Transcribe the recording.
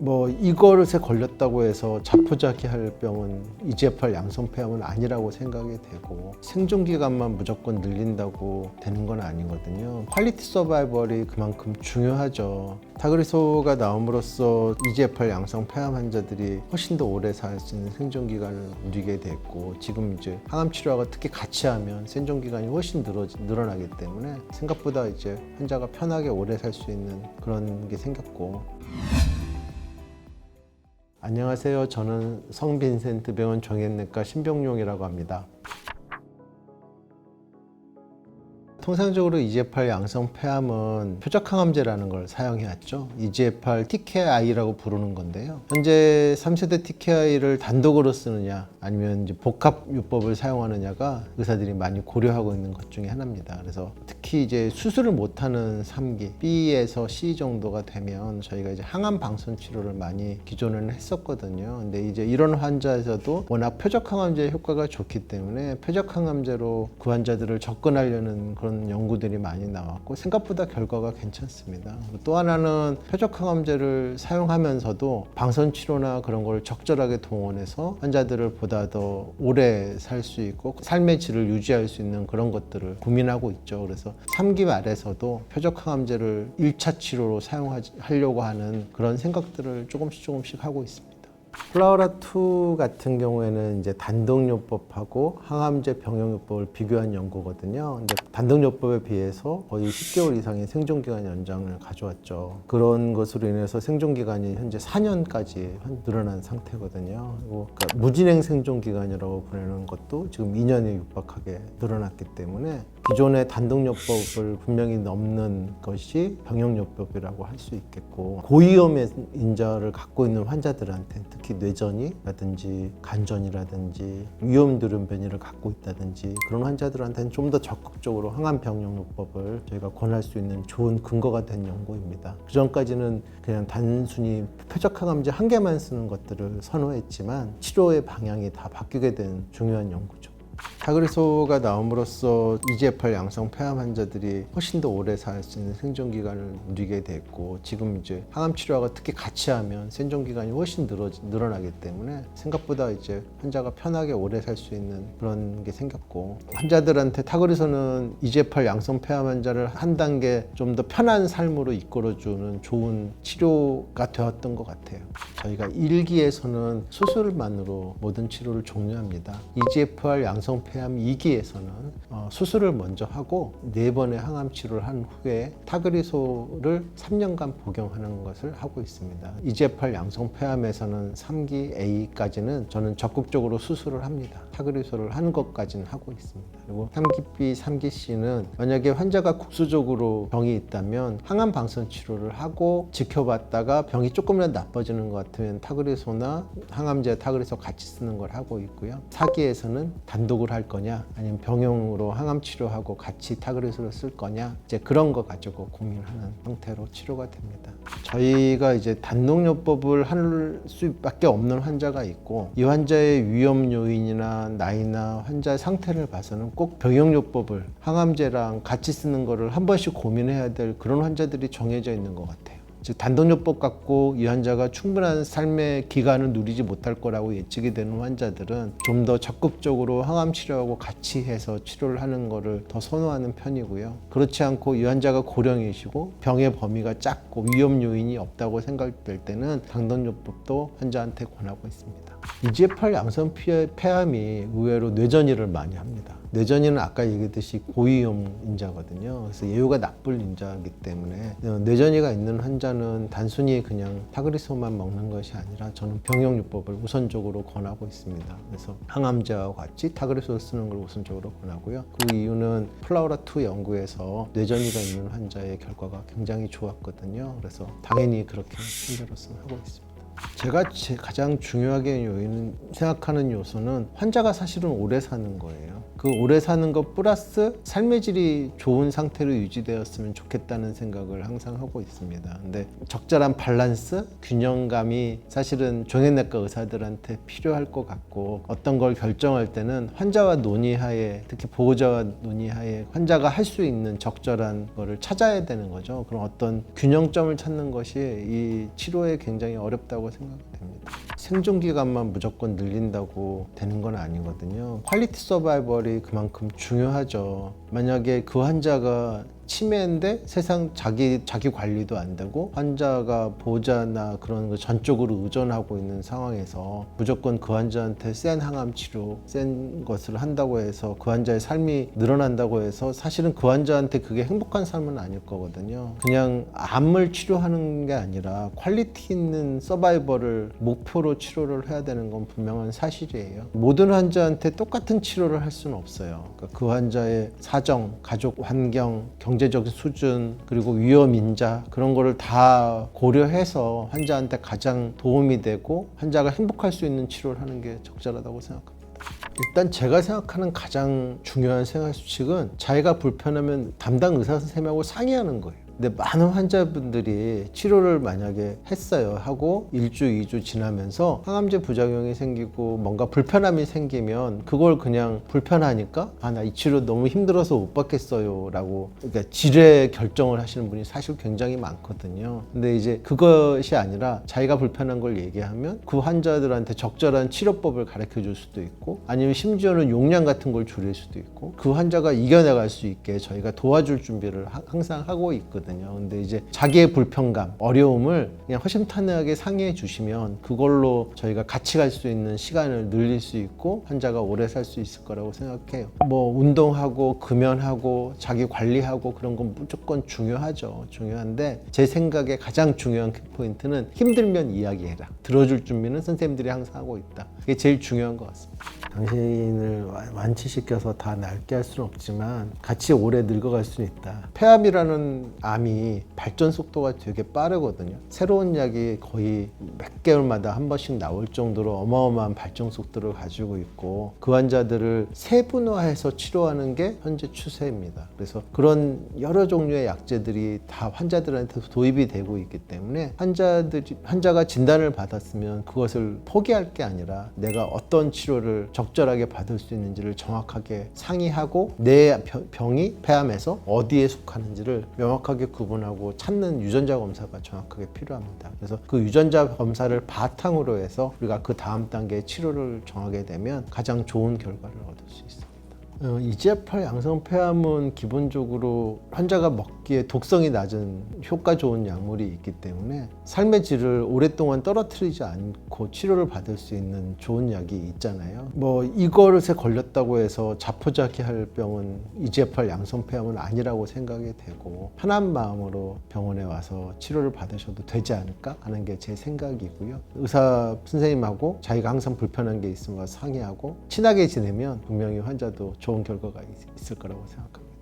뭐 이것에 걸렸다고 해서 자포자기할 병은 EGFR 양성폐암은 아니라고 생각이 되고 생존기간만 무조건 늘린다고 되는 건 아니거든요. 퀄리티 서바이벌이 그만큼 중요하죠. 타그리소가 나옴으로써 EGFR 양성폐암 환자들이 훨씬 더 오래 살 수 있는 생존기간을 누리게 됐고, 지금 이제 항암 치료하고 특히 같이 하면 생존기간이 훨씬 늘어나기 때문에 생각보다 이제 환자가 편하게 오래 살 수 있는 그런 게 생겼고. 안녕하세요. 저는 성빈센트 병원 정형외과 신병용이라고 합니다. 통상적으로 EGFR 양성폐암은 표적항암제라는 걸 사용해왔죠. EGFR TKI라고 부르는 건데요. 현재 3세대 TKI를 단독으로 쓰느냐 아니면 이제 복합요법을 사용하느냐가 의사들이 많이 고려하고 있는 것 중에 하나입니다. 그래서 특히 이제 수술을 못하는 3기 B에서 C 정도가 되면 저희가 이제 항암 방선 치료를 많이 기존에는 했었거든요. 근데 이제 이런 환자에서도 워낙 표적항암제 효과가 좋기 때문에 표적항암제로 그 환자들을 접근하려는 그런 연구들이 많이 나왔고 생각보다 결과가 괜찮습니다. 또 하나는 표적항암제를 사용하면서도 방선 치료나 그런 걸 적절하게 동원해서 환자들을 보다 더 오래 살 수 있고 삶의 질을 유지할 수 있는 그런 것들을 고민하고 있죠. 그래서 3기 말에서도 표적항암제를 1차 치료로 사용하려고 하는 그런 생각들을 조금씩 하고 있습니다. 플라우라2 같은 경우에는 이제 단독요법하고 항암제 병용요법을 비교한 연구거든요. 근데 단독요법에 비해서 거의 10개월 이상의 생존기간 연장을 가져왔죠. 그런 것으로 인해서 생존기간이 현재 4년까지 늘어난 상태거든요. 그리고 그러니까 무진행 생존기간이라고 부르는 것도 지금 2년에 육박하게 늘어났기 때문에 기존의 단독요법을 분명히 넘는 것이 병용요법이라고 할 수 있겠고, 고위험의 인자를 갖고 있는 환자들한테 특히 뇌전이라든지 간전이라든지 위험드른 변이를 갖고 있다든지 그런 환자들한테는 좀 더 적극적으로 항암 병용요법을 저희가 권할 수 있는 좋은 근거가 된 연구입니다. 그전까지는 그냥 단순히 표적항암제 한 개만 쓰는 것들을 선호했지만 치료의 방향이 다 바뀌게 된 중요한 연구죠. 타그리소가 나옴으로써 EGFR 양성폐암 환자들이 훨씬 더 오래 살 수 있는 생존기간을 누리게 됐고, 지금 이제 항암 치료하고 특히 같이 하면 생존기간이 훨씬 늘어나기 때문에 생각보다 이제 환자가 편하게 오래 살 수 있는 그런 게 생겼고, 환자들한테 타그리소는 EGFR 양성폐암 환자를 한 단계 좀 더 편한 삶으로 이끌어주는 좋은 치료가 되었던 것 같아요. 저희가 1기에서는 수술만으로 모든 치료를 종료합니다. EGFR 양성폐암 2기에서는 수술을 먼저 하고 4번의 항암 치료를 한 후에 타그리소를 3년간 복용하는 것을 하고 있습니다. EGFR 양성폐암에서는 3기 A까지는 저는 적극적으로 수술을 합니다. 타그리소를 하는 것까지는 하고 있습니다. 그리고 3기 B, 3기 C는 만약에 환자가 국수적으로 병이 있다면 항암 방선 치료를 하고 지켜봤다가 병이 조금이라도 나빠지는 것 같으면 타그리소나 항암제 타그리소 같이 쓰는 걸 하고 있고요. 4기에서는 단독을 할 거냐 아니면 병용으로 항암 치료하고 같이 타그리소를 쓸 거냐, 이제 그런 거 가지고 고민하는 형태로 치료가 됩니다. 저희가 이제 단독요법을 할 수밖에 없는 환자가 있고, 이 환자의 위험 요인이나 나이나 환자의 상태를 봐서는 꼭 병용요법을 항암제랑 같이 쓰는 거를 한 번씩 고민해야 될 그런 환자들이 정해져 있는 것 같아요. 즉 단독요법 갖고 이 환자가 충분한 삶의 기간을 누리지 못할 거라고 예측이 되는 환자들은 좀 더 적극적으로 항암 치료하고 같이 해서 치료를 하는 거를 더 선호하는 편이고요. 그렇지 않고 이 환자가 고령이시고 병의 범위가 작고 위험 요인이 없다고 생각될 때는 단독요법도 환자한테 권하고 있습니다. EGFR 양성폐암이 의외로 뇌전이를 많이 합니다. 뇌전이는 아까 얘기했듯이 고위험 인자거든요. 그래서 예후가 나쁠 인자이기 때문에 뇌전이가 있는 환자는 단순히 그냥 타그리소만 먹는 것이 아니라 저는 병용요법을 우선적으로 권하고 있습니다. 그래서 항암제와 같이 타그리소를 쓰는 걸 우선적으로 권하고요. 그 이유는 플라우라2 연구에서 뇌전이가 있는 환자의 결과가 굉장히 좋았거든요. 그래서 당연히 그렇게 현재로서는 하고 있습니다. 제가 가장 중요하게 생각하는 요소는 환자가 사실은 오래 사는 거예요. 그 오래 사는 것 플러스 삶의 질이 좋은 상태로 유지되었으면 좋겠다는 생각을 항상 하고 있습니다. 근데 적절한 밸런스, 균형감이 사실은 종양내과 의사들한테 필요할 것 같고, 어떤 걸 결정할 때는 환자와 논의하에, 특히 보호자와 논의하에 환자가 할 수 있는 적절한 거를 찾아야 되는 거죠. 그럼 어떤 균형점을 찾는 것이 이 치료에 굉장히 어렵다고 생각됩니다. 생존 기간만 무조건 늘린다고 되는 건 아니거든요. 퀄리티 서바이벌이 그만큼 중요하죠. 만약에 그 환자가 치매인데 세상 자기 관리도 안 되고 환자가 보호자나 그런 거 전적으로 의존하고 있는 상황에서 무조건 그 환자한테 센 항암 치료, 센 것을 한다고 해서 그 환자의 삶이 늘어난다고 해서 사실은 그 환자한테 그게 행복한 삶은 아닐 거거든요. 그냥 암을 치료하는 게 아니라 퀄리티 있는 서바이벌을 목표로 치료를 해야 되는 건 분명한 사실이에요. 모든 환자한테 똑같은 치료를 할 수는 없어요. 그러니까 그 환자의 사정, 가족 환경, 경제적 수준, 그리고 위험 인자, 그런 거를 다 고려해서 환자한테 가장 도움이 되고 환자가 행복할 수 있는 치료를 하는 게 적절하다고 생각합니다. 일단 제가 생각하는 가장 중요한 생활 수칙은 자기가 불편하면 담당 의사 선생님하고 상의하는 거예요. 근데 많은 환자분들이 치료를 만약에 했어요. 하고 1주, 2주 지나면서 항암제 부작용이 생기고 뭔가 불편함이 생기면 그걸 그냥 불편하니까 나 이 치료 너무 힘들어서 못 받겠어요 라고, 그러니까 지뢰 결정을 하시는 분이 사실 굉장히 많거든요. 근데 이제 그것이 아니라 자기가 불편한 걸 얘기하면 그 환자들한테 적절한 치료법을 가르쳐 줄 수도 있고, 아니면 심지어는 용량 같은 걸 줄일 수도 있고, 그 환자가 이겨나갈 수 있게 저희가 도와줄 준비를 항상 하고 있거든요. 근데 이제 자기의 불편감, 어려움을 그냥 허심탄회하게 상의해 주시면 그걸로 저희가 같이 갈 수 있는 시간을 늘릴 수 있고 환자가 오래 살 수 있을 거라고 생각해요. 뭐 운동하고 금연하고 자기 관리하고 그런 건 무조건 중요하죠. 중요한데 제 생각에 가장 중요한 키포인트는 힘들면 이야기해라. 들어줄 준비는 선생님들이 항상 하고 있다. 이게 제일 중요한 것 같습니다. 당신을 완치시켜서 다 낫게 할 수는 없지만 같이 오래 늙어갈 수는 있다. 폐암이라는 암이 발전 속도가 되게 빠르거든요. 새로운 약이 거의 몇 개월마다 한 번씩 나올 정도로 어마어마한 발전 속도를 가지고 있고, 그 환자들을 세분화해서 치료하는 게 현재 추세입니다. 그래서 그런 여러 종류의 약제들이 다 환자들한테 도입이 되고 있기 때문에 환자가 진단을 받았으면 그것을 포기할 게 아니라 내가 어떤 치료를 적절하게 받을 수 있는지를 정확하게 상의하고 내 병이 폐암에서 어디에 속하는지를 명확하게 구분하고 찾는 유전자 검사가 정확하게 필요합니다. 그래서 그 유전자 검사를 바탕으로 해서 우리가 그 다음 단계의 치료를 정하게 되면 가장 좋은 결과를 얻을 수 있습니다. EGFR 양성 폐암은 기본적으로 환자가 먹기에 독성이 낮은 효과 좋은 약물이 있기 때문에 삶의 질을 오랫동안 떨어뜨리지 않고 치료를 받을 수 있는 좋은 약이 있잖아요. 뭐 이것에 걸렸다고 해서 자포자기할 병은 EGFR 양성 폐암은 아니라고 생각이 되고, 편한 마음으로 병원에 와서 치료를 받으셔도 되지 않을까 하는 게 제 생각이고요. 의사 선생님하고 자기가 항상 불편한 게 있으면 상의하고 친하게 지내면 분명히 환자도 좋은 결과가 있을 거라고 생각합니다.